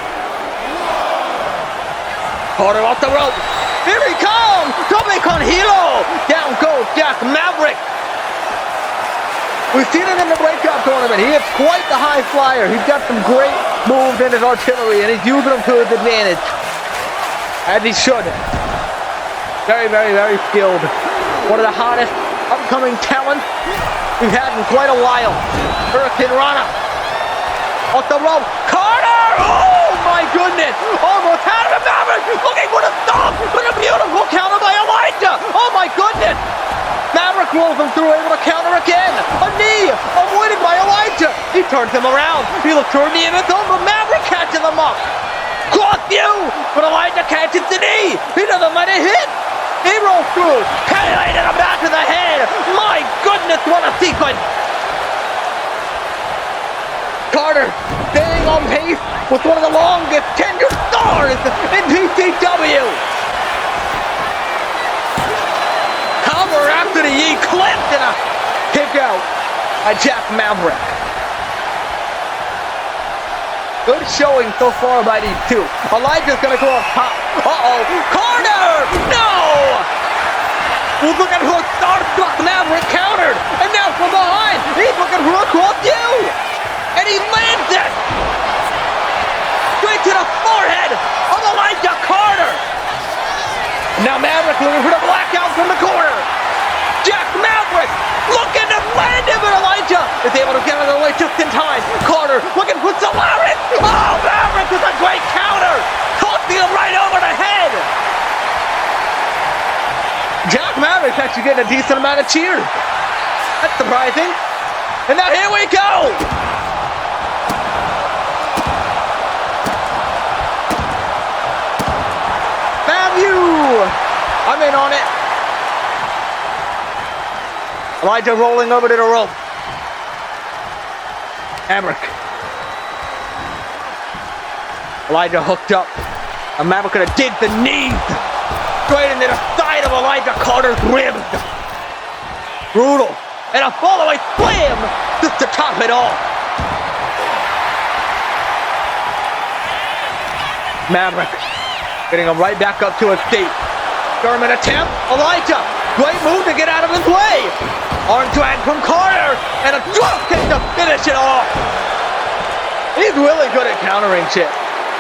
Carter off the rope. Here he comes. Tope con hilo. Down goes Jack Maverick. We've seen it in the breakout tournament. He is quite the high flyer. He's got some great moves in his artillery, and he's using them to his advantage. As he should. Very, very, very skilled. One of the hottest upcoming talents we've had in quite a while. Hurricane Rana. Off the rope. Carter! Oh my goodness! Almost had him. Maverick looking for the stop, but a beautiful counter by Elijah. Oh my goodness! Maverick rolls him through, able to counter again. A knee avoided by Elijah. He turns him around. He looks for a knee in his own, but Maverick catches him up. Cross you, but Elijah catches the knee. He doesn't let it hit. He rolls through. Kenny to the back of the head. My goodness, what a sequence. Carter staying on pace with one of the longest tenured stars in PCW. Cover after the knee clipped and a kick out by Jack Maverick. Good showing so far by these two. Elijah's gonna go up top. Uh-oh. Carter! No! Well, look at who starstruck Maverick countered. And now from behind, he's looking for a cross you. And he lands it. Straight to the forehead of Elijah Carter. Now Maverick looking for the blackout from the corner. Jack Maverick looking to land him, and Elijah is able to get out of the way just in time. Carter looking for Solaris. Oh, Maverick with a great counter. Tossing him right over the head. Jack Maverick's actually getting a decent amount of cheers. That's surprising. And now here we go. I'm in on it. Elijah rolling over to the rope. Maverick. Elijah hooked up. And Maverick gonna dig the knees straight into the side of Elijah Carter's ribs. Brutal. And a fall-away slam just to top it off. Maverick getting him right back up to his feet. German attempt. Elijah. Great move to get out of his way. Arm drag from Carter. And a drop kick to finish it off. He's really good at countering shit.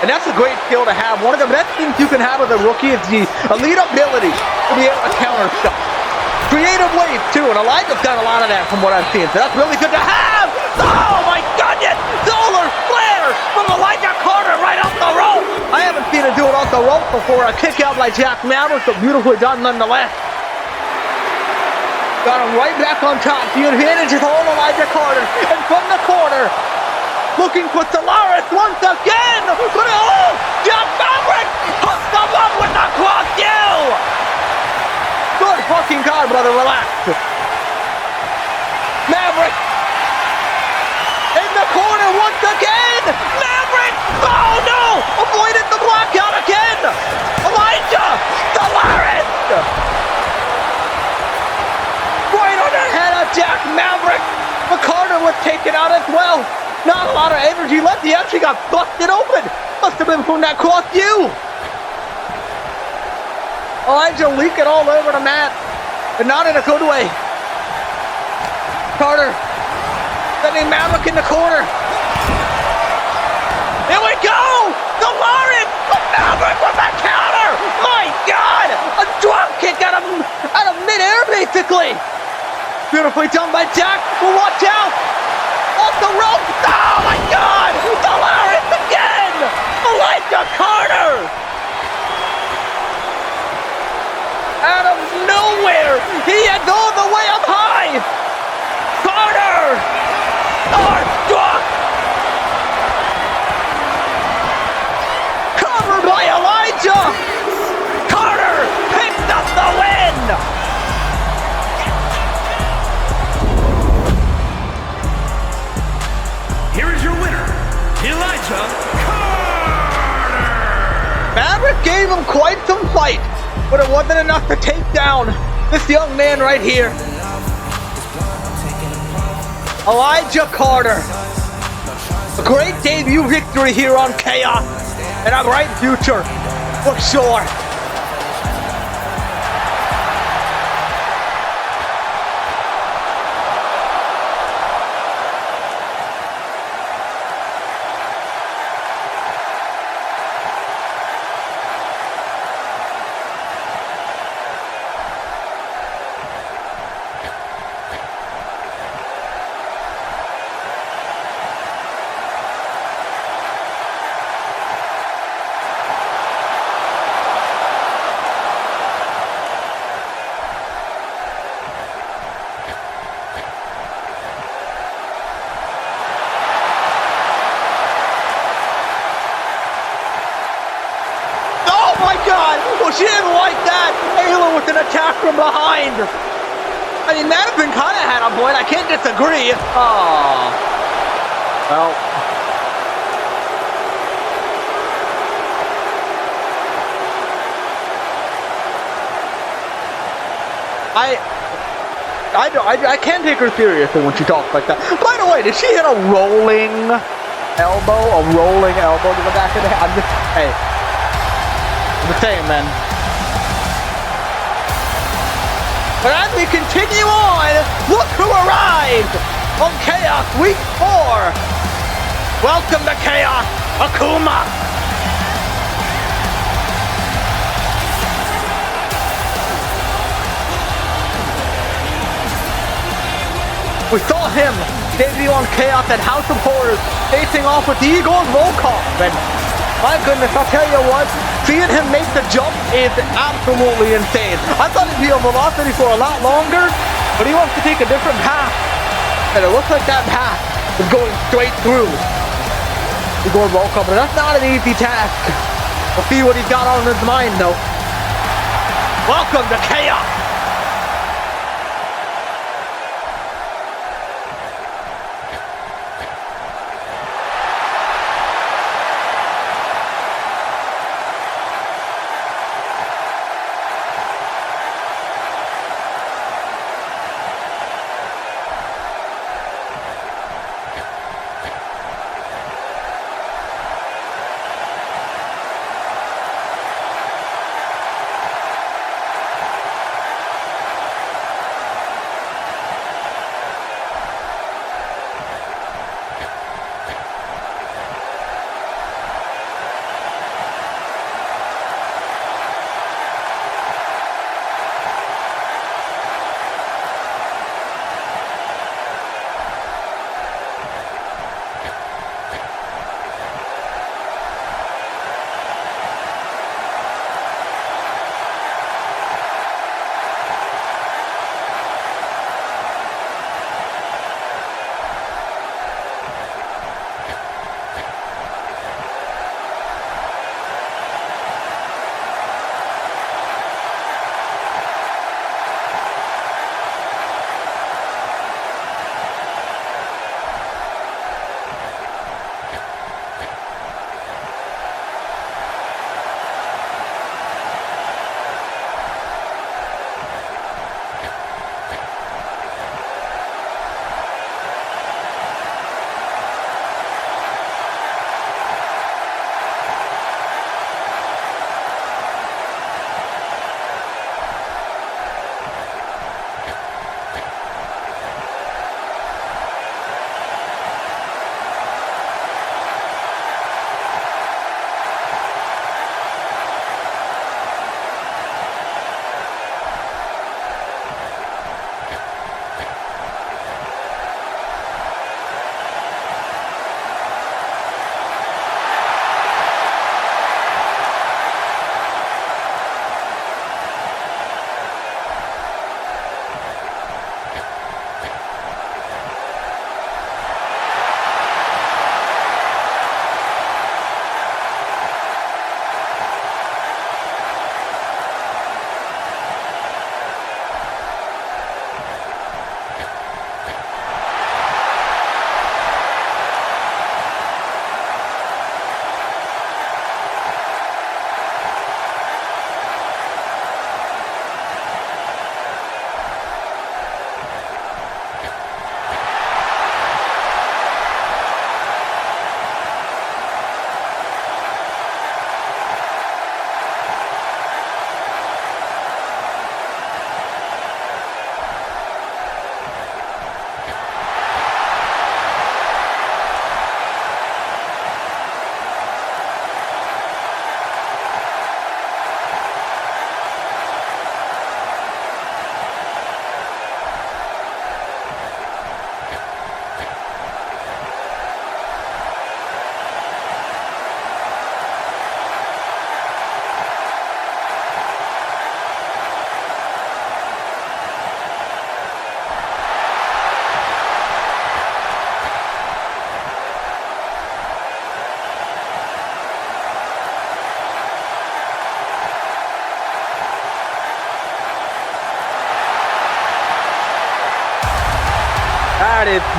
And that's a great skill to have. One of the best things you can have as a rookie is the elite ability to be able to counter stuff. Creative ways too. And Elijah's done a lot of that from what I've seen. So that's really good to have. Oh my goodness. Solar flare from Elijah Carter right off the rope. I haven't seen him do it off the rope before. A kick out by Jack Maverick, but beautifully done nonetheless. Got him right back on top. The advantage is all Elijah Carter. And from the corner, looking for Solaris once again. But oh, Jack Maverick hooks him up with the cross you. Good fucking God, brother, relax. Maverick in the corner once again. Maverick, oh no, avoided the blackout again. Elijah, Solaris. Right on the head of Jack Maverick. But Carter was taken out as well. Not a lot of energy left. He actually got busted open. Must have been from that cross you. Elijah leaking all over the mat, but not in a good way. Carter sending Maverick in the corner. Here we go! Solaris! Maverick with a counter! My God! A drop kick out of midair, basically. Beautifully done by Jack. Well, watch out! Off the rope! Oh my God! Solaris again! Elijah Carter! Out of nowhere, he is all the way up high. Carter, starstruck. Covered by Elijah. Carter picks up the win. Here is your winner, Elijah Carter. Maverick gave him quite some fight, but it wasn't enough to take down this young man right here. Elijah Carter. A great debut victory here on Chaos, and a bright future for sure. she didn't like that. Ayla with an attack from behind. I mean, that have been kind of had a point. I can't disagree. Oh. Well. I can't take her seriously when she talks like that. By the way, did she hit a rolling elbow? A rolling elbow to the back of the head? I'm just saying, man. But as we continue on, look who arrived on Chaos Week 4. Welcome to Chaos, Akuma. We saw him debut on Chaos at House of Horrors, facing off with the Eagles roll call. And my goodness, I'll tell you what, seeing him make the jump is absolutely insane. I thought he'd be on velocity for a lot longer, but he wants to take a different path. And it looks like that path is going straight through the Eagles roll call, but that's not an easy task. We'll see what he's got on his mind, though. Welcome to Chaos.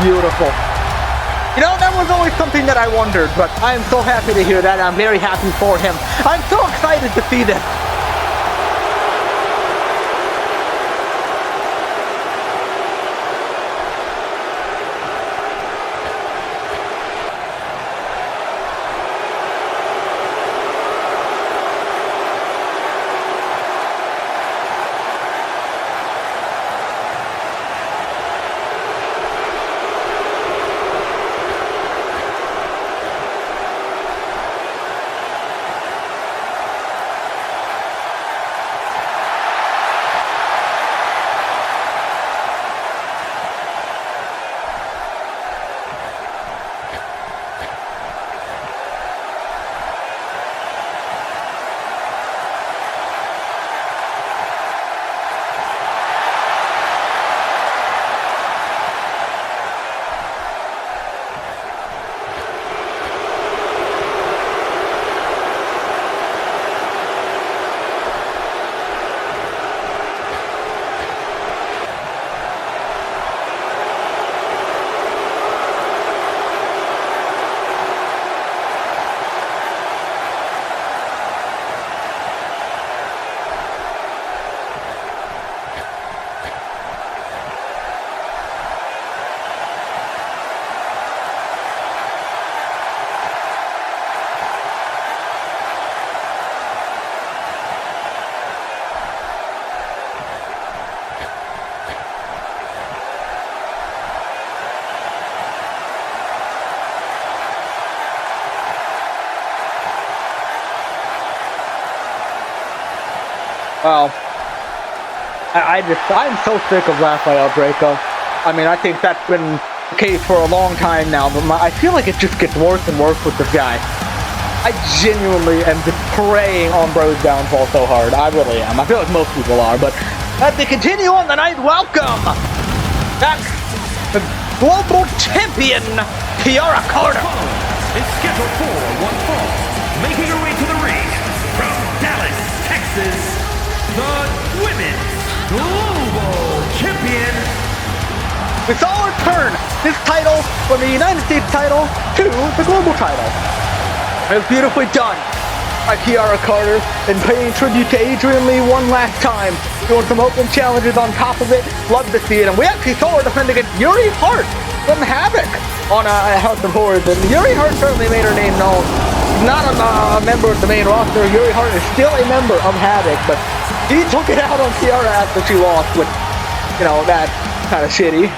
beautiful. You know, that was always something that I wondered, but I am so happy to hear that. I'm very happy for him. I'm so excited to see this. Well, I'm so sick of Rafael Draco. I mean, I think that's been the case for a long time now, but I feel like it just gets worse and worse with this guy. I genuinely am just preying on Bro's downfall so hard. I really am. I feel like most people are, but as they continue on the night, welcome back the global champion, Kiara Carter. Is scheduled for one fall, making her way to the ring from Dallas, Texas, the Women's Global Champion. We saw her turn this title from the United States title to the global title. It was beautifully done by Kiara Carter and paying tribute to Adrian Lee one last time, doing some open challenges on top of it. Love to see it. And we actually saw her defend against Yuri Hart from Havoc on a House of Horrors. And Yuri Hart certainly made her name known. Not a member of the main roster. Yuri Hart is still a member of Havoc, but he took it out on Kiara after she lost, which, you know, that's kind of shitty.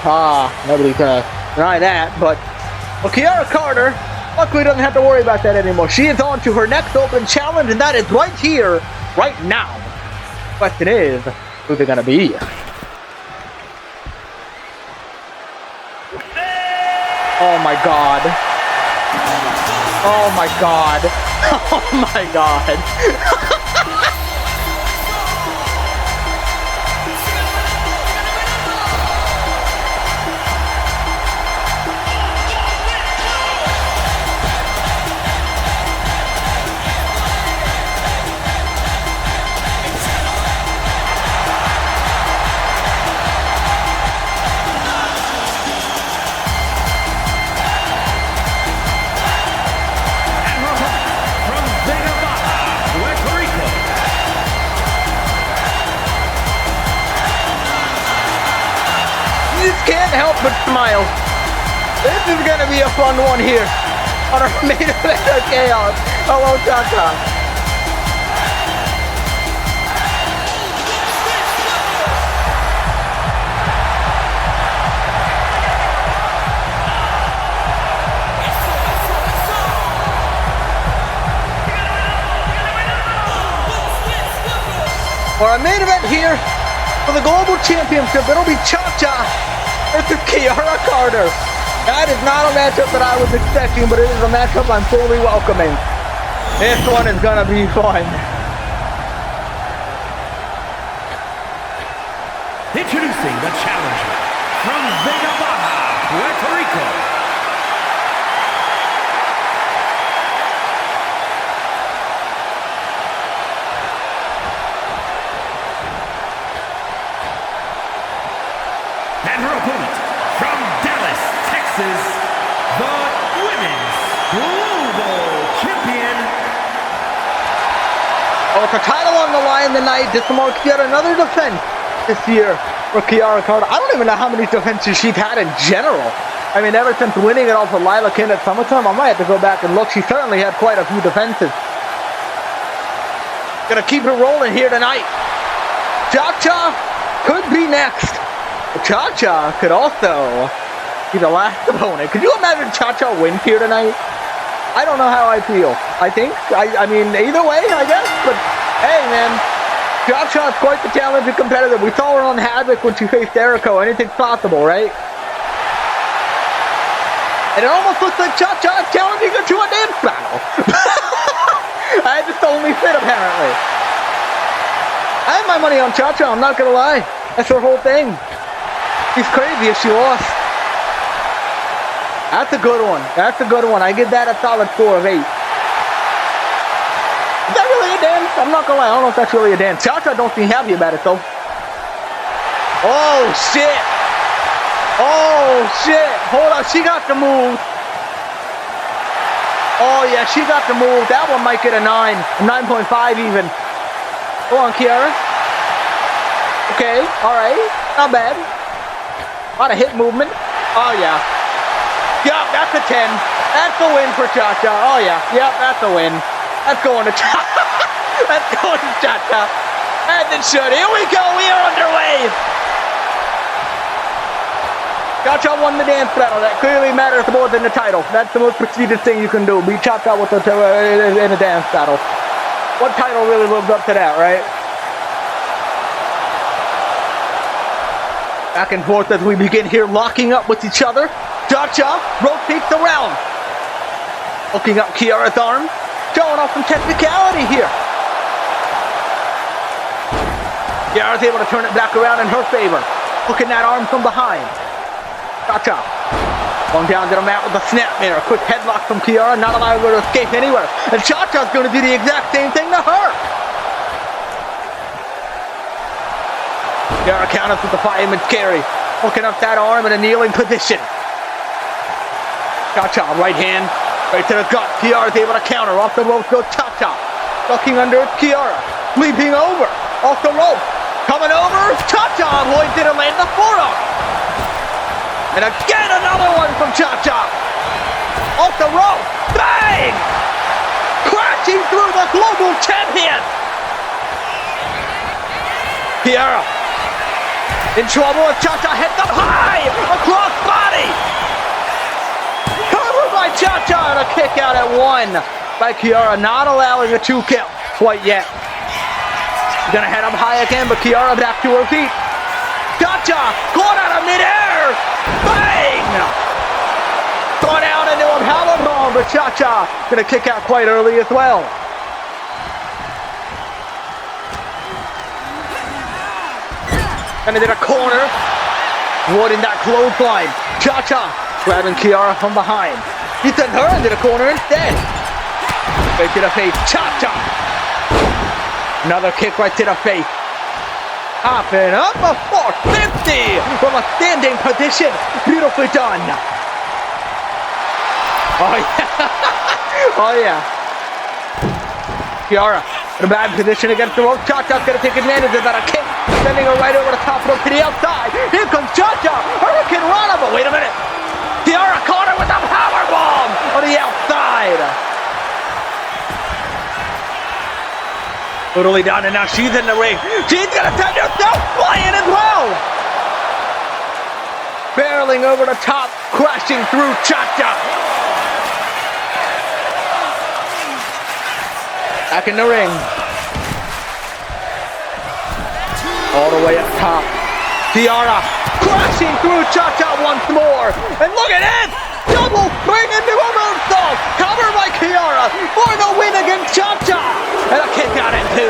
Nobody's gonna deny that. But Kiara Carter luckily doesn't have to worry about that anymore. She is on to her next open challenge, and that is right here, right now. The question is, who's it gonna be? Oh my god. Oh my god. Oh my god. Can't help but smile. This is gonna be a fun one here on our main event of Chaos. Hello, Taka. For our main event here for the Global Championship, it'll be Cha-Cha versus Kiara Carter. That is not a matchup that I was expecting, but it is a matchup I'm fully welcoming. This one is gonna be fun. Introducing the challenger from Vega Baja, Puerto Rico. And her opponent from Dallas, Texas. Global Champion. Oh, with the title on the line tonight, this marks yet another defense this year for Kiara Carter. I don't even know how many defenses she's had in general. I mean, ever since winning it off of Lila King at SummerSlam, I might have to go back and look. She certainly had quite a few defenses. Gonna keep it rolling here tonight. Cha-Cha could be next. Cha-Cha could also be the last opponent. Could you imagine Cha-Cha wins here tonight? I don't know how I feel. I mean, either way, I guess. But, hey, man. Cha-Cha is quite the talented competitor. We saw her on Havoc when she faced Jericho. Anything's possible, right? And it almost looks like Cha-Cha is challenging her to a dance battle. I just only fit, apparently. I have my money on Cha-Cha, I'm not gonna lie. That's her whole thing. She's crazy if she lost. That's a good one. That's a good one. I give that a solid score of 8. Is that really a dance? I'm not gonna lie, I don't know if that's really a dance. Cha-Cha don't seem happy about it, though. Oh, shit. Oh, shit. Hold on. She got the move. Oh, yeah. She got the move. That one might get a 9. A 9.5 even. Go on, Kiara. Okay. All right. Not bad. A lot of hip movement. Oh, yeah. Yup, that's a 10. That's a win for Cha-Cha. Oh, yeah. Yep, that's a win. That's going to Cha-Cha. That's going to Cha-Cha. And it should. Here we go. We are underway. Cha-Cha won the dance battle. That clearly matters more than the title. That's the most prestigious thing you can do. Beat Cha-Cha with in a dance battle. What title really lives up to that, right? Back and forth as we begin here, locking up with each other. Cha-Cha rotates around. Hooking up Kiara's arm. Showing off some technicality here. Kiara's able to turn it back around in her favor. Hooking that arm from behind. Cha-Cha going down to the mat with a snapmare. A quick headlock from Kiara, not allowing her to escape anywhere. And Cha-Cha's going to do the exact same thing to her. Kiara counters with the fireman's carry. Hooking up that arm in a kneeling position. Cha-Cha, right hand, right to the gut. Kiara's able to counter. Off the rope goes Cha-Cha. Ducking under Kiara. Leaping over. Off the rope. Coming over. Cha-Cha avoids it and lands the forearm. And again, another one from Cha-Cha. Off the rope. Bang! Crashing through the global champion. Kiara in trouble as Cha-Cha heads up high. Across body. Covered by Cha-Cha and a kick out at 1 by Kiara. Not allowing a 2 count quite yet. She's gonna head up high again, but Kiara back to her feet. Cha-Cha caught out of midair. Bang! Thrown out into a powerbomb, but Cha-Cha gonna kick out quite early as well. And into the corner, avoiding that clothesline. Cha-Cha grabbing Kiara from behind. He sent her into the corner instead. Right to the face. Cha-Cha. Another kick right to the face. Hopping up a 450 from a standing position. Beautifully done. Oh, yeah. Oh, yeah. Kiara in a bad position against the rope. Cha-Cha's going to take advantage of that. A kick. Sending her right over the top rope to the outside. Here comes Cha-Cha. Hurricane Rana. But wait a minute. Kiara caught her with a powerbomb on the outside. Totally down, and now she's in the ring. She's gonna send herself flying as well. Barreling over the top, crashing through Cha-Cha. Back in the ring. All the way up top. Kiara crashing through Cha-Cha once more. And look at this! Double spring into a moonsault. Covered by Kiara for the win against Cha-Cha. And a kick out at 2.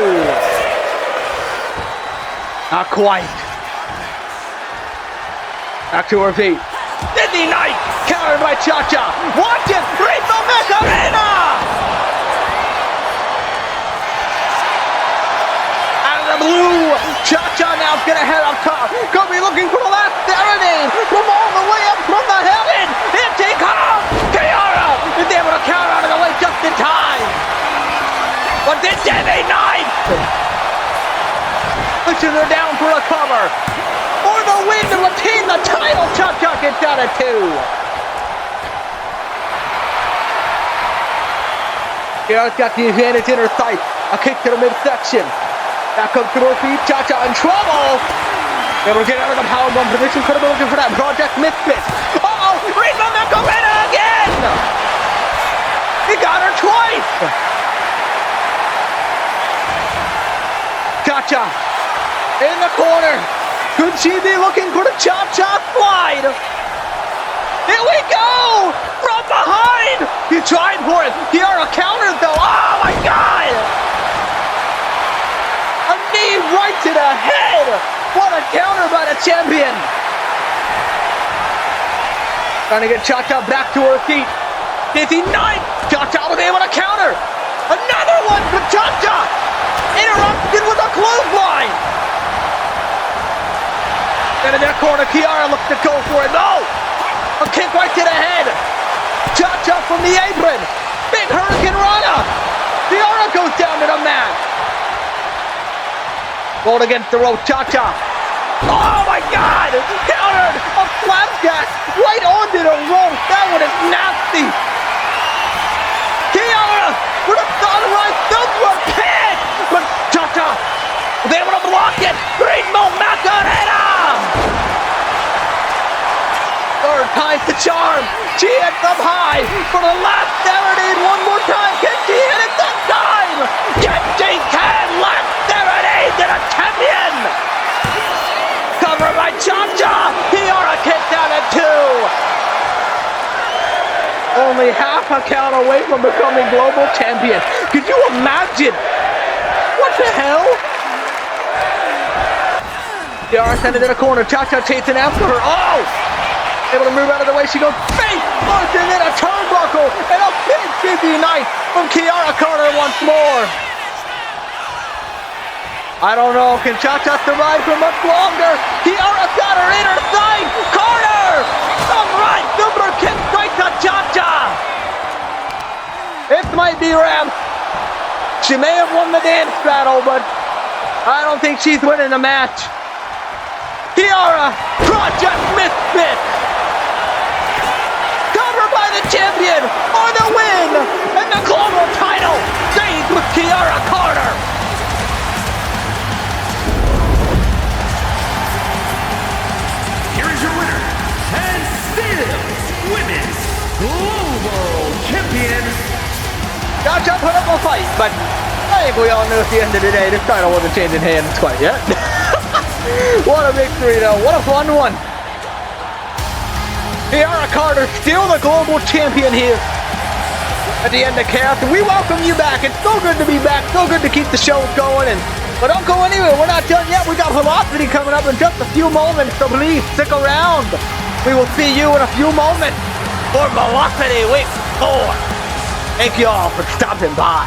Not quite. Back to her feet. Sydney Knight countered by Cha-Cha. Watch it! Rita Macarena! Out of the blue, Cha-Cha now is going to head up top. Gonna be looking for the last serenade from all the way up from the heaven. Here she comes! Kiara is able to cover for the win to retain the title. Cha-Cha gets out at 2. Kiara's got the advantage in her sight. A kick to the midsection. Back up to her feet. Cha-Cha in trouble. Able to get out of the powerbomb position. Could have been looking for that Project Misfit. Uh-oh! Reba Macarena again! He got her twice! Cha-Cha in the corner. Could she be looking for the Cha-Cha slide? Here we go! From behind! He tried for it. Kiara countered though. Oh my God! A knee right to the head! What a counter by the champion! Trying to get Cha-Cha back to her feet. Dizzy knife! Cha-Cha was able to counter! Another one for Cha-Cha! Interrupted with a clothesline! And in their corner, Kiara looks to go for it. No! A kick right to the head! Cha-Cha from the apron! Big Hurricane Rana! Kiara goes down to the mat! Rolled against the rope, Cha-Cha. Oh my God! Countered! A flapjack right onto the rope. That one is nasty. Kiara with a sunrise super kick! But Cha-Cha was able to block it. Ritmo Macarena! Third time's the charm. She hits up high for the last serenade one more time. Can she hit it that time? Yes, she can! Last serenade to the champion! Cover by Cha-Cha! Kiara kicked out at 2! Only half a count away from becoming global champion. Could you imagine? What the hell? Kiara sent it in the corner. Cha-Cha chasing after her. Oh! Able to move out of the way. She goes face first and then a turnbuckle and a big dizzy knife from Kiara Carter once more. I don't know. Can Cha-Cha survive for much longer? Kiara got her in her sight. Carter! Some right super kick straight to Cha-Cha. This might be Ram. She may have won the dance battle, but I don't think she's winning the match. Kiara, Project Misfit. By the champion for the win and the global title stays with Kiara Carter. Here is your winner and still women's global champion. Cha-Cha put up a fight, but I think we all knew at the end of the day this title wasn't changing hands quite yet. What a victory though, what a fun one. Kiara Carter, still the global champion here at the end of Chaos. And we welcome you back. It's so good to be back. So good to keep the show going. But don't go anywhere. We're not done yet. We got Velocity coming up in just a few moments. So please stick around. We will see you in a few moments for Velocity Week 4. Thank you all for stopping by.